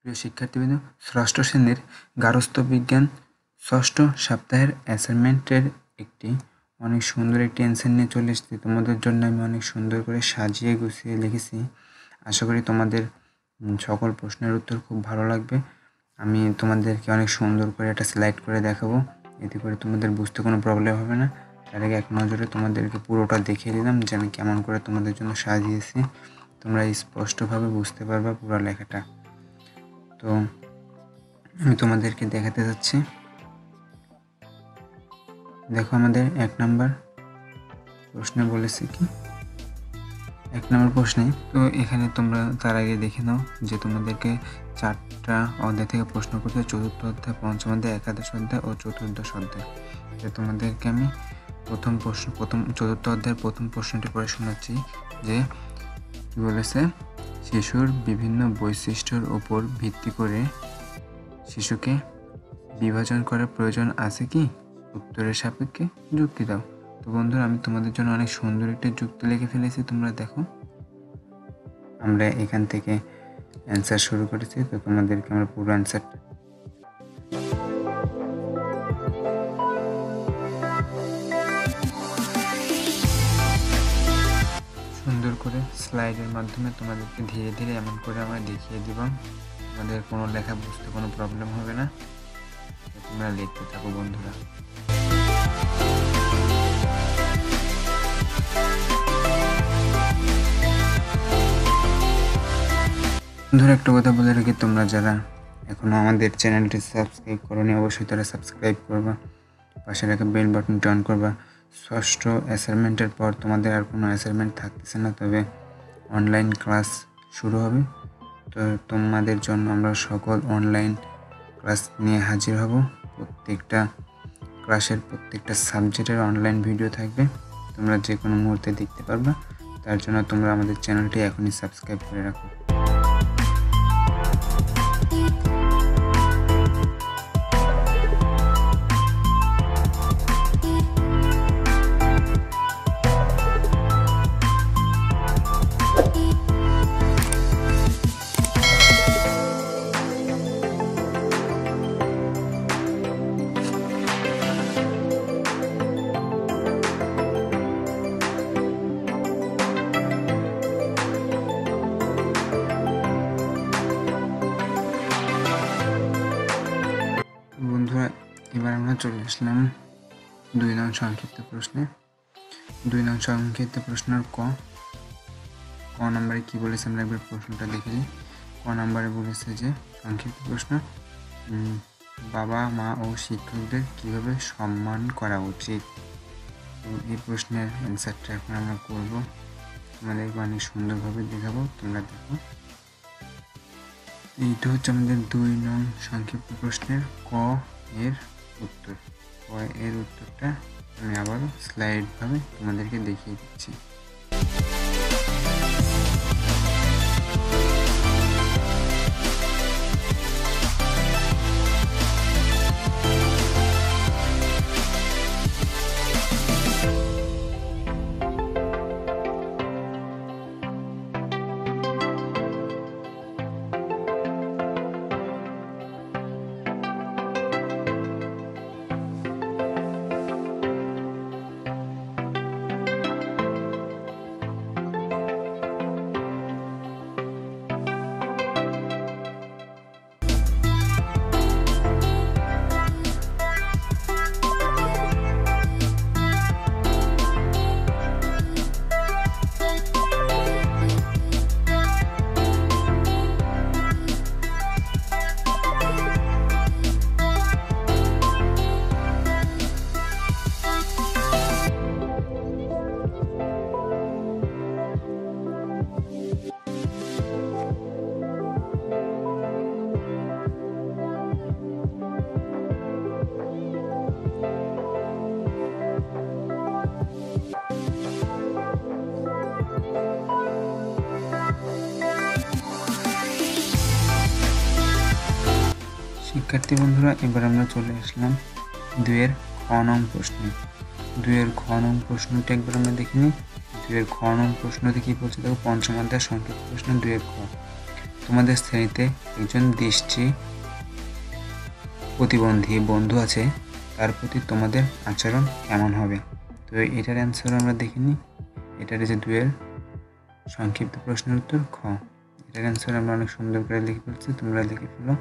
প্রিয় শিক্ষার্থীবৃন্দ, ষষ্ঠ শ্রেণীর গার্হস্থ্য বিজ্ঞান ষষ্ঠ সপ্তাহের অ্যাসাইনমেন্টের অনেক সুন্দর একটি অ্যান্সার নিয়ে চলে এসেছি। তোমাদের জন্য আমি অনেক সুন্দর করে সাজিয়ে গুছিয়ে লিখেছি। আশা করি তোমাদের সকল প্রশ্নের উত্তর খুব ভালো লাগবে। আমি তোমাদেরকে অনেক সুন্দর করে একটা স্লাইড করে দেখাবো, এতে করে তোমাদের বুঝতে কোনো প্রবলেম হবে না। তার আগে এক নজরে তোমাদেরকে পুরোটা দেখিয়ে দিলাম যে আমি কেমন করে তোমাদের জন্য সাজিয়েছি। তোমরা স্পষ্টভাবে বুঝতে পারবা পুরো লেখাটা। তো আমি তোমাদেরকে দেখাতে যাচ্ছি। দেখো, আমাদের 1 নম্বর প্রশ্নে বলেছে কি, 1 নম্বর প্রশ্নে তো এখানে তোমরা তার আগে দেখে নাও যে তোমাদেরকে 4টা অধ্যায় থেকে প্রশ্ন করতে, চতুর্থ অধ্যায়, পঞ্চম অধ্যায়, একাদশ অধ্যায় ও চতুর্দশ অধ্যায়। তো তোমাদেরকে আমি চতুর্থ অধ্যায়ের প্রথম প্রশ্নটি পড়ে শোনাচ্ছি যে কি বলেছে, শিশুর বিভিন্ন বৈশিষ্ট্যের উপর ভিত্তি করে শিশুকে বিভাজন করার প্রয়োজন আছে কি? উত্তরের সাপেক্ষে যুক্তি দাও। তো বন্ধুরা, আমি তোমাদের জন্য অনেক সুন্দর একটা যুক্তি লিখে ফেলেছি, তোমরা দেখো। আমরা এখান থেকে অ্যান্সার শুরু করেছি, তো তোমাদেরকে আমরা পুরো অ্যান্সারটা সুন্দর করে স্লাইডের মাধ্যমে তোমাদেরকে ধীরে ধীরে এমন করে আমরা দেখিয়ে দিব, তোমাদের কোনো লেখা বুঝতে কোনো প্রবলেম হবে না। তোমরা লিখতে থাকো বন্ধুরা। বন্ধুরা, একটা কথা বলে রাখি, তোমরা যারা এখনো আমাদের চ্যানেলটি সাবস্ক্রাইব করোনি অবশ্যই তারা সাবস্ক্রাইব করবা, পাশে রাখা বেল বাটনটি অন করবা। ষষ্ঠ অ্যাসাইনমেন্টের পর তোমাদের আর কোনো অ্যাসাইনমেন্ট থাকতেছে না, তবে অনলাইন ক্লাস শুরু হবে। তো তোমাদের জন্য আমরা সকল অনলাইন ক্লাস নিয়ে হাজির হব। প্রত্যেকটা ক্লাসের প্রত্যেকটা সাবজেক্টের অনলাইন ভিডিও থাকবে, তোমরা যে কোনো মুহূর্তে দেখতে পারবে। তার জন্য তোমরা আমাদের চ্যানেলটি এখনই সাবস্ক্রাইব করে রাখো। বন্ধুরা, এবার আমরা চলে আসলাম 2 নং সংক্ষিপ্ত প্রশ্নে। 2 নং সংক্ষিপ্ত প্রশ্নের ক নম্বরে কি বলেছে আমরা একবার প্রশ্নটা দেখে নিই। ক নম্বরে বলেছে যে সংক্ষিপ্ত প্রশ্ন, বাবা মা ও শিক্ষকদের কিভাবে সম্মান করা উচিত। তো এই প্রশ্নের অ্যান্সারটা এখন আমরা করব, তোমাদেরকে অনেক সুন্দরভাবে দেখাবো, তোমরা দেখো। এইটা হচ্ছে আমাদের 2 নং সংক্ষিপ্ত প্রশ্নের ক এর উত্তর। ক এর উত্তরটা আমি আবারও স্লাইড ভাবে তোমাদেরকে দেখিয়ে দিচ্ছি। শিক্ষার্থী বন্ধুরা, এবার আমরা চলে আসলাম 2 এর খ নং প্রশ্নে। 2 এর খ নং প্রশ্নটা একবার আমরা দেখে নিই। 2 এর খ নং প্রশ্নতে কি বলছে দেখো, পঞ্চম অধ্যায় সংক্ষিপ্ত প্রশ্ন 2 এর খ। তোমাদের শ্রেণীতে একজন দৃষ্টি প্রতিবন্ধী বন্ধু আছে, তার প্রতি তোমাদের আচরণ কেমন হবে? তো এটার অ্যান্সার আমরা দেখে নিই। এটার যে 2 এর সংক্ষিপ্ত প্রশ্নের উত্তর খ। এটার অ্যান্সার আমরা অনেক সুন্দর করে লিখে ফেলছি, তোমরা লিখে ফেলো।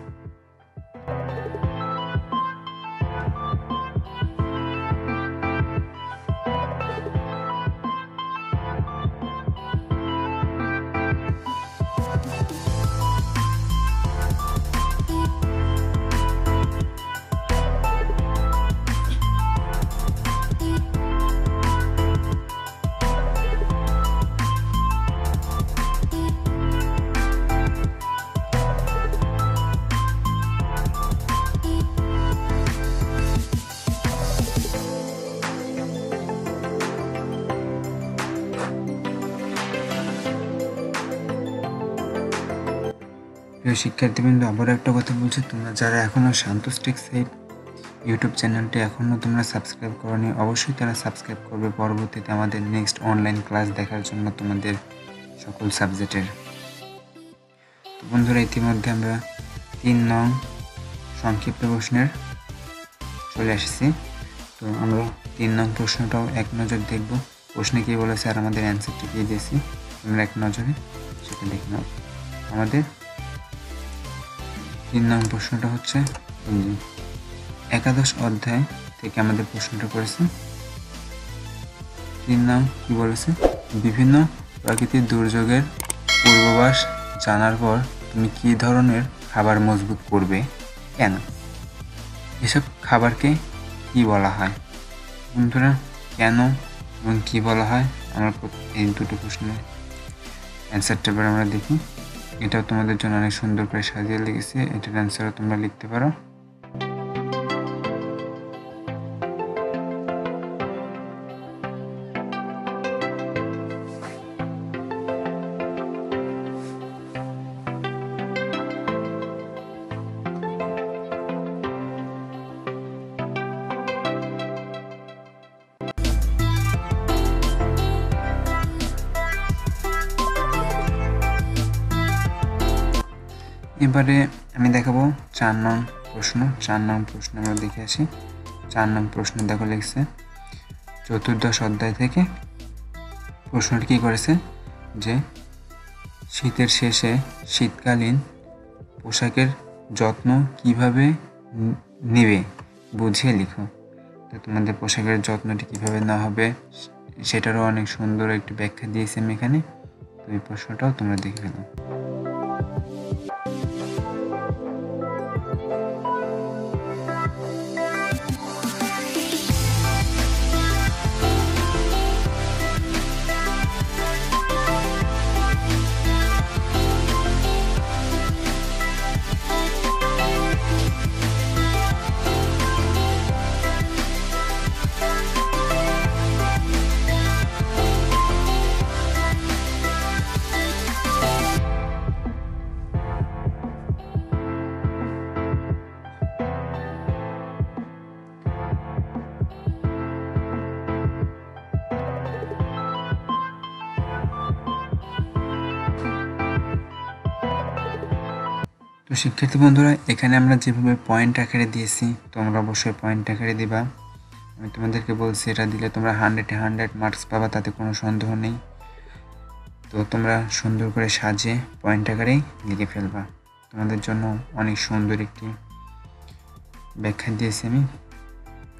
প্রিয় শিক্ষার্থীবৃন্দ, আবারও একটা কথা বলছি, তোমরা যারা এখনও শান্ত টেক্সট ইউটিউব চ্যানেলটি এখনও তোমরা সাবস্ক্রাইব করোনি, অবশ্যই তারা সাবস্ক্রাইব করবে পরবর্তীতে আমাদের নেক্সট অনলাইন ক্লাস দেখার জন্য তোমাদের সকল সাবজেক্টের। তো বন্ধুরা, ইতিমধ্যে আমরা 3 নং সংক্ষিপ্ত প্রশ্নের চলে এসেছি। তো আমরা 3 নং প্রশ্নটাও এক নজর দেখব। প্রশ্নে কী বলেছে আর আমাদের অ্যান্সারটি কী দিয়েছি, তোমরা এক নজরে সেটা দেখে নাও। আমাদের 3 নং প্রশ্নটা হচ্ছে একাদশ অধ্যায় থেকে আমাদের প্রশ্নটা করেছে। 3 নং কি বলেছে? বিভিন্ন প্রাকৃতিক দুর্যোগের পূর্বাভাস জানার পর তুমি কী ধরনের খাবার মজবুত করবে, কেন? এসব খাবারকে কি বলা হয়? বন্ধুরা, কেন এবং কি বলা হয়, আমরা এই দুটো প্রশ্নের অ্যান্সারটা এবার আমরা দেখি। এটাও তোমাদের জন্য অনেক সুন্দর করে সাজিয়ে লিখেছি, এটার অ্যান্সারও তোমরা লিখতে পারো। এবারে আমি দেখাবো 4 নং প্রশ্ন। 4 নং প্রশ্ন আমরা দেখে আসি। 4 নং প্রশ্ন দেখো লিখছে, চতুর্দশ অধ্যায় থেকে প্রশ্নটি কী করেছে যে শীতের শেষে শীতকালীন পোশাকের যত্ন কিভাবে নেবে বুঝিয়ে লিখো। তো তোমাদের পোশাকের যত্নটি কীভাবে না হবে সেটারও অনেক সুন্দর একটি ব্যাখ্যা দিয়েছি আমি এখানে। তো এই প্রশ্নটাও তোমরা দেখে ফেলো। তো শিক্ষার্থী বন্ধুরা, এখানে আমরা যেভাবে পয়েন্ট আকারে দিয়েছি তোমরা অবশ্যই পয়েন্ট আকারে দিবা। আমি তোমাদেরকে বলছি এটা দিলে তোমরা 100-এ 100 মার্কস পাবা, তাতে কোনো সন্দেহ নেই। তো তোমরা সুন্দর করে সাজিয়ে পয়েন্ট আকারেই লিখে ফেলবা। তোমাদের জন্য অনেক সুন্দর একটি ব্যাখ্যা দিয়েছি আমি।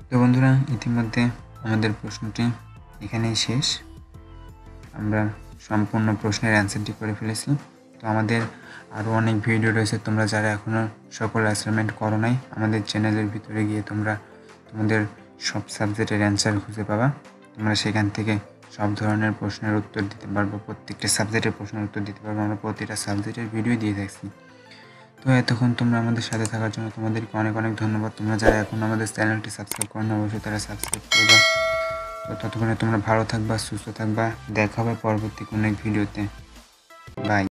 তো বন্ধুরা, ইতিমধ্যে আমাদের প্রশ্নটি এখানেই শেষ। আমরা সম্পূর্ণ প্রশ্নের অ্যান্সারটি করে ফেলেছি। তো আমাদের আরও অনেক ভিডিও রয়েছে, তোমরা যারা এখনও সকল অ্যাসাইনমেন্ট করো নাই, আমাদের চ্যানেলের ভিতরে গিয়ে তোমরা তোমাদের সব সাবজেক্টের অ্যান্সার খুঁজে পাবা। তোমরা সেখান থেকে সব ধরনের প্রশ্নের উত্তর দিতে পারবো, প্রত্যেকটা সাবজেক্টের প্রশ্নের উত্তর দিতে পারবো। আমরা প্রতিটা সাবজেক্টের ভিডিও দিয়ে থাকছি। তো এতক্ষণ তোমরা আমাদের সাথে থাকার জন্য তোমাদেরকে অনেক অনেক ধন্যবাদ। তোমরা যারা এখন আমাদের চ্যানেলটি সাবস্ক্রাইব করো না, অবশ্যই তারা সাবস্ক্রাইব করবা। তো ততক্ষণে তোমরা ভালো থাকবা, সুস্থ থাকবা। দেখা হবে পরবর্তী কোনো এক ভিডিওতে। বাই।